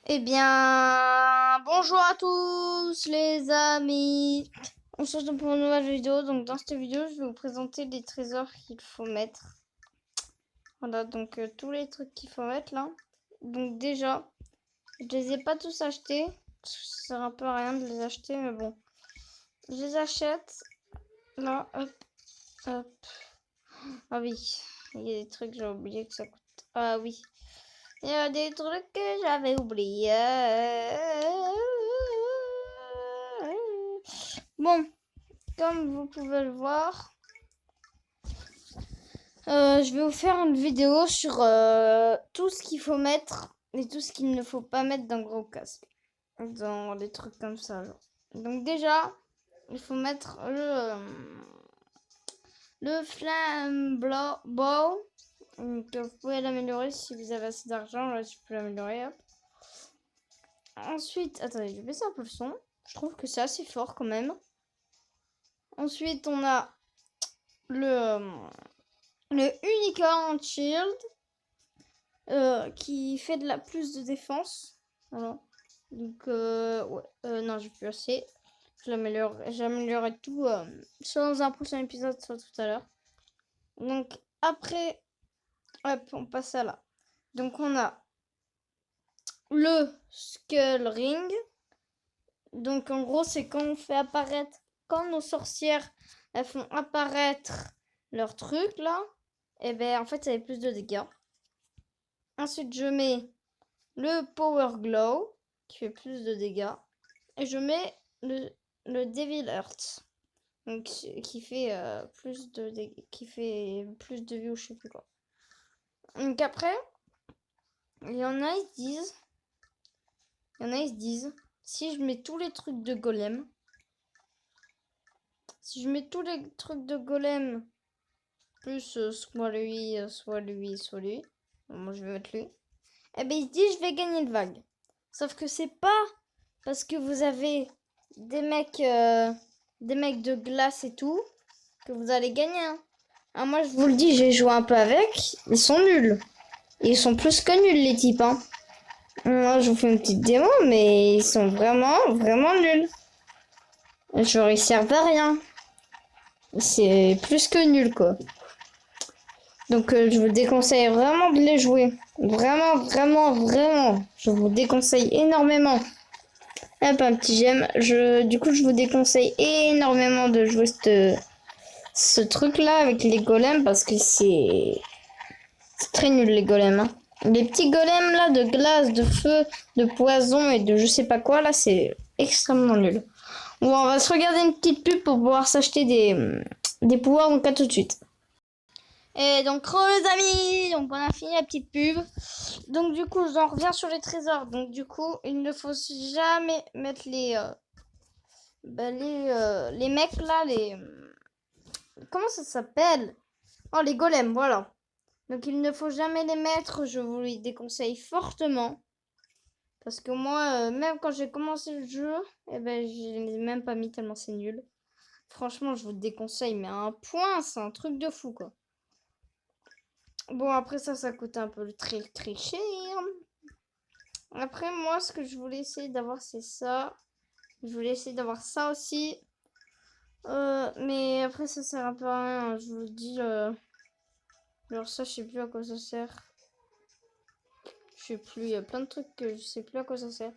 Eh bien, bonjour à tous les amis. On se retrouve pour une nouvelle vidéo. Donc dans cette vidéo, je vais vous présenter les trésors qu'il faut mettre. Voilà, donc tous les trucs qu'il faut mettre là. Donc déjà, je les ai pas tous achetés. Ça sert un peu à rien de les acheter, mais bon. Je les achète. Là, hop, hop. Ah oui, il y a des trucs, j'ai oublié que ça coûte. Ah oui. Il y a des trucs que j'avais oubliés. Bon, comme vous pouvez le voir, je vais vous faire une vidéo sur tout ce qu'il faut mettre et tout ce qu'il ne faut pas mettre dans Gros Casque. Dans des trucs comme ça. Genre. Donc déjà, il faut mettre le flamme bow. Donc, vous pouvez l'améliorer si vous avez assez d'argent. Là, je peux l'améliorer. Hop. Ensuite, attendez, je vais baisser un peu le son. Je trouve que c'est assez fort quand même. Ensuite, on a le Unicorn Shield qui fait de la plus de défense. Voilà. Donc, ouais. Non, j'ai plus assez. J'améliorerai tout soit dans un prochain épisode, soit tout à l'heure. Donc, après, hop, on passe à là. Donc, on a le Skull Ring. Donc, en gros, c'est quand on fait apparaître, quand nos sorcières, elles font apparaître leur truc, là, et ben en fait, ça fait plus de dégâts. Ensuite, je mets le Power Glow, qui fait plus de dégâts. Et je mets le Devil Heart, donc, qui fait plus de vie ou je sais plus quoi. Donc après, il y en a, ils se disent, si je mets tous les trucs de golem, plus soit lui, soit lui, soit lui, bon, moi je vais mettre lui, et ben il se dit je vais gagner le vague. Sauf que c'est pas parce que vous avez des mecs de glace et tout que vous allez gagner. Hein. Ah, moi je vous le dis, j'ai joué un peu avec, ils sont nuls. Ils sont plus que nuls les types. Hein. Moi je vous fais une petite démo, mais ils sont vraiment, vraiment nuls. Genre ils servent à rien. C'est plus que nul quoi. Donc je vous déconseille vraiment de les jouer. Vraiment, vraiment, vraiment. Je vous déconseille énormément. Hop, un petit j'aime. Du coup, je vous déconseille énormément de jouer ce truc-là avec les golems parce que c'est très nul les golems. Hein. Les petits golems là de glace, de feu, de poison et de je sais pas quoi là, c'est extrêmement nul. Bon, on va se regarder une petite pub pour pouvoir s'acheter des pouvoirs, donc à tout de suite. Et donc, les amis, donc on a fini la petite pub. Donc du coup, j'en reviens sur les trésors. Donc du coup, il ne faut jamais mettre les mecs là, comment ça s'appelle? Oh, les golems, voilà. Donc il ne faut jamais les mettre, je vous les déconseille fortement. Parce que moi, même quand j'ai commencé le jeu, eh ben, je les ai même pas mis tellement c'est nul. Franchement, je vous le déconseille, mais à un point, c'est un truc de fou, quoi. Bon, après ça coûte un peu très, très cher. Après, moi, ce que je voulais essayer d'avoir, c'est ça. Je voulais essayer d'avoir ça aussi. Mais après, ça sert un peu à rien. Hein, je vous le dis. Alors ça, je sais plus à quoi ça sert. Je sais plus. Il y a plein de trucs que je sais plus à quoi ça sert.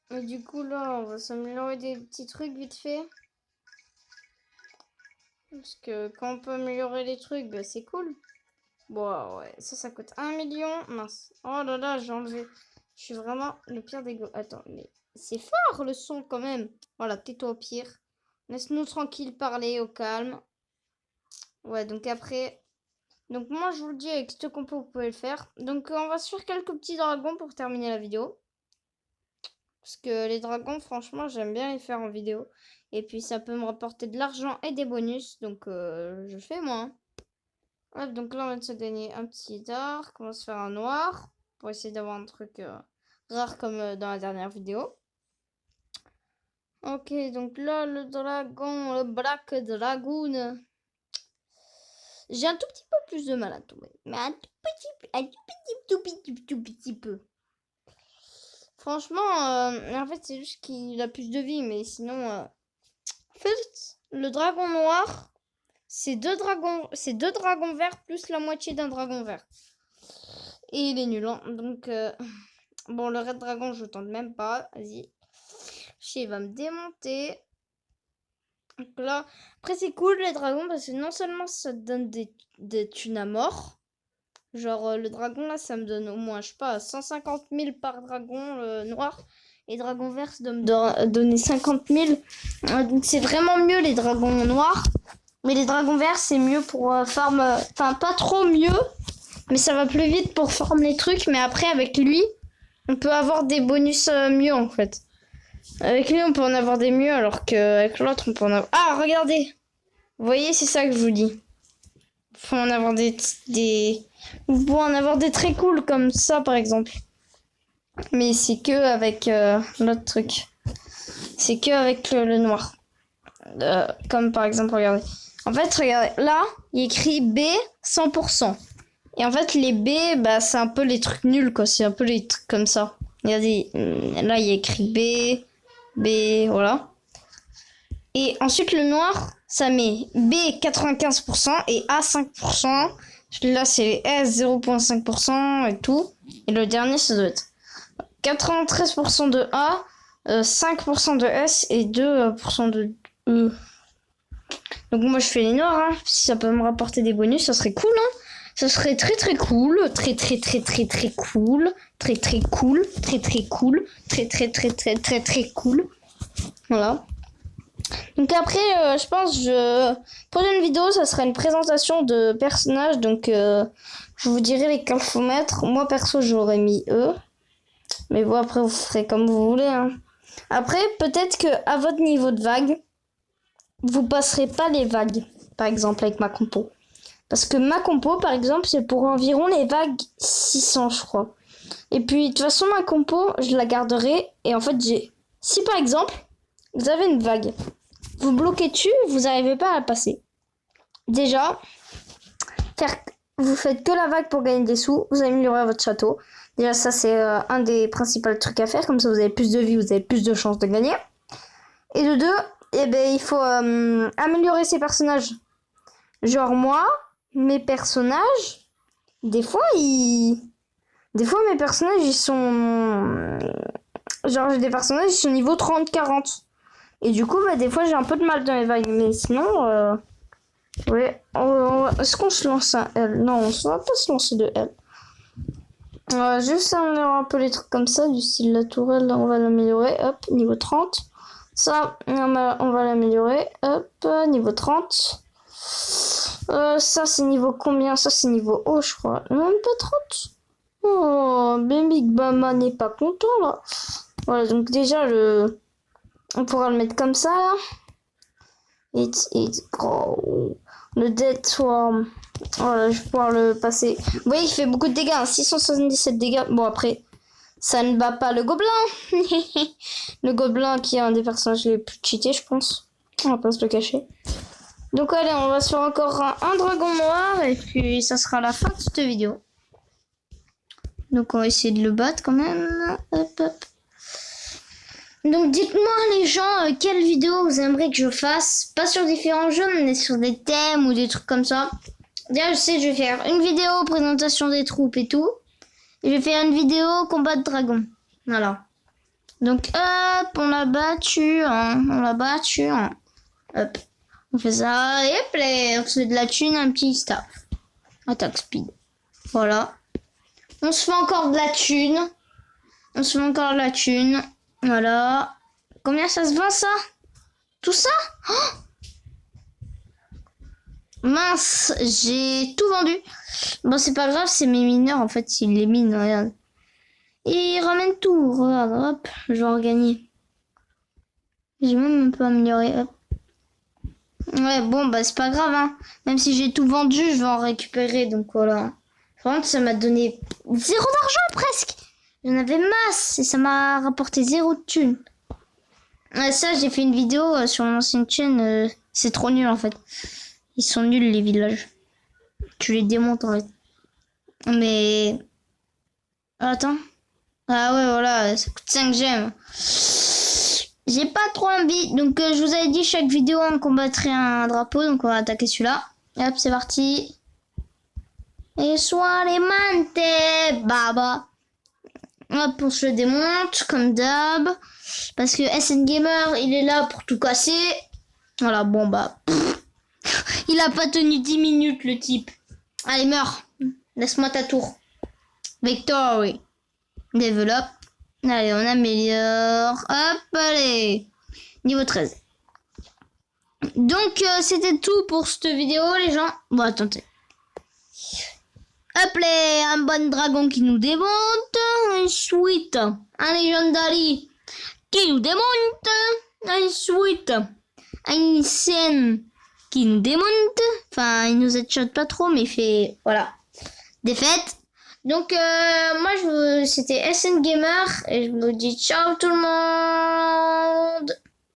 Mais du coup, là, on va s'améliorer des petits trucs vite fait. Parce que quand on peut améliorer les trucs, bah, c'est cool. Bon, ouais, ça coûte 1 million. Mince. Oh là là, j'ai enlevé. Je suis vraiment le pire des go. Attends, mais c'est fort le son quand même. Voilà, tais-toi au pire. Laisse-nous tranquille parler au calme. Ouais, donc après. Donc moi, je vous le dis, avec ce compo, vous pouvez le faire. Donc on va se faire quelques petits dragons pour terminer la vidéo. Parce que les dragons, franchement, j'aime bien les faire en vidéo. Et puis ça peut me rapporter de l'argent et des bonus. Donc je fais moi. Hop, donc là, on va se gagner un petit dark. On va se faire un noir. Pour essayer d'avoir un truc rare comme dans la dernière vidéo. Ok, donc là, le dragon, le Black Dragoon. J'ai un tout petit peu plus de mal à tomber. Mais un tout petit peu. Un tout petit peu. Franchement, en fait, c'est juste qu'il a plus de vie, mais sinon, en fait, le dragon noir, c'est deux dragons verts plus la moitié d'un dragon vert. Et il est nul, hein. Donc, bon, le red dragon, je tente même pas. Vas-y. Il va me démonter. Donc là, après, c'est cool les dragons parce que non seulement ça te donne des thunes à mort. Genre, le dragon là, ça me donne au moins, je sais pas, 150 000 par dragon noir. Et dragon vert, ça doit me donner 50 000. Donc, c'est vraiment mieux les dragons noirs. Mais les dragons verts, c'est mieux pour farm. Enfin, pas trop mieux. Mais ça va plus vite pour farm les trucs. Mais après, avec lui, on peut avoir des bonus mieux en fait. Avec lui, on peut en avoir des mieux, alors qu'avec l'autre, on peut en avoir... Ah, regardez! Vous voyez, c'est ça que je vous dis. Faut en avoir des... Vous pouvez en avoir des très cool, comme ça, par exemple. Mais c'est que avec l'autre truc. C'est que avec le noir. Comme par exemple, regardez. En fait, regardez, là, il écrit B 100%. Et en fait, les B, bah, c'est un peu les trucs nuls, quoi. C'est un peu les trucs comme ça. Regardez, là, il y a écrit B, voilà. Et ensuite, le noir, ça met B 95% et A 5%. Là, c'est les S 0,5% et tout. Et le dernier, ça doit être 93% de A, 5% de S et 2% de E. Donc moi, je fais les noirs. Hein. Si ça peut me rapporter des bonus, ça serait cool. Hein. Ça serait très très cool. Très très très très très cool. Très très cool. Très très cool. Très très très très très très cool. Voilà. Donc après, je pense prochaine vidéo, ça sera une présentation de personnages. Donc je vous dirai lesquels faut mettre. Moi perso, j'aurais mis eux. Mais vous après, vous ferez comme vous voulez. Hein. Après, peut-être que à votre niveau de vague, vous passerez pas les vagues. Par exemple, avec ma compo. Parce que ma compo, par exemple, c'est pour environ les vagues 600, je crois. Et puis, de toute façon, ma compo, je la garderai. Et en fait, si par exemple, vous avez une vague, vous bloquez dessus, vous n'arrivez pas à la passer. Déjà, vous faites que la vague pour gagner des sous, vous améliorez votre château. Déjà, ça, c'est un des principaux trucs à faire. Comme ça, vous avez plus de vie, vous avez plus de chances de gagner. Et de deux, eh ben, il faut améliorer ses personnages. Genre moi, mes personnages, des fois mes personnages, ils sont... Genre, j'ai des personnages, ils sont niveau 30-40. Et du coup, bah, des fois, j'ai un peu de mal dans les vagues. Mais sinon, ouais. Est-ce qu'on se lance un L? Non, on ne va pas se lancer de L. Juste améliorer un peu les trucs comme ça, du style la tourelle, là, on va l'améliorer. Hop, niveau 30. Ça, on va l'améliorer. Hop, niveau 30. Ça, c'est niveau combien? Ça, c'est niveau haut, je crois. Même pas 30. Oh, Big Bama n'est pas content, là. Voilà, donc déjà, on pourra le mettre comme ça, là. It's go. Le Dead Swarm. Voilà, je vais pouvoir le passer. Vous voyez, il fait beaucoup de dégâts. Hein, 677 dégâts. Bon, après, ça ne bat pas le gobelin. Le gobelin qui est un des personnages les plus cheatés, je pense. On va pas se le cacher. Donc, allez, on va se faire encore un dragon noir. Et puis, ça sera la fin de cette vidéo. Donc, on va essayer de le battre quand même. Hop, hop. Donc dites-moi les gens quelle vidéo vous aimeriez que je fasse. Pas sur différents jeux mais sur des thèmes ou des trucs comme ça. Déjà je sais je vais faire une vidéo présentation des troupes et tout. Et je vais faire une vidéo combat de dragon. Voilà. Donc hop on l'a battu. Hein, on l'a battu. Hein. Hop. On fait ça. Et hop là, on se fait de la thune un petit staff. Attaque speed. Voilà. On se fait encore de la thune. On se fait encore de la thune. Voilà. Combien ça se vend ça? Tout ça? Oh mince, j'ai tout vendu. Bon, c'est pas grave, c'est mes mineurs en fait, s'ils les minent, regarde. Et ils ramènent tout, regarde, hop, je vais en gagner. J'ai même un peu amélioré, hop. Ouais, bon, bah c'est pas grave, hein. Même si j'ai tout vendu, je vais en récupérer, donc voilà. Vraiment, ça m'a donné 0 d'argent presque. J'en avais masse et ça m'a rapporté 0 de thunes. Ça, j'ai fait une vidéo sur mon ancienne chaîne. C'est trop nul en fait. Ils sont nuls les villages. Tu les démontes en fait. Mais... Attends. Ah ouais, voilà, ça coûte 5 gemmes. J'ai pas trop envie. Donc, je vous avais dit, chaque vidéo, on combattrait un drapeau. Donc, on va attaquer celui-là. Et hop, c'est parti. Et soit les mantes, baba. Hop, on se le démonte, comme d'hab. Parce que SN Gamer, il est là pour tout casser. Voilà, bon, bah. Il a pas tenu 10 minutes, le type. Allez, meurs. Laisse-moi ta tour. Victory. Développe. Allez, on améliore. Hop, allez. Niveau 13. Donc, c'était tout pour cette vidéo, les gens. Bon, attendez. Hop là, un bon dragon qui nous démonte. Ensuite, un Legendary qui nous démonte. Ensuite, une scène qui nous démonte. Enfin, il nous headshot pas trop, mais il fait... Voilà. Défaite. Donc, moi, c'était SN Gamer. Et je vous dis ciao tout le monde.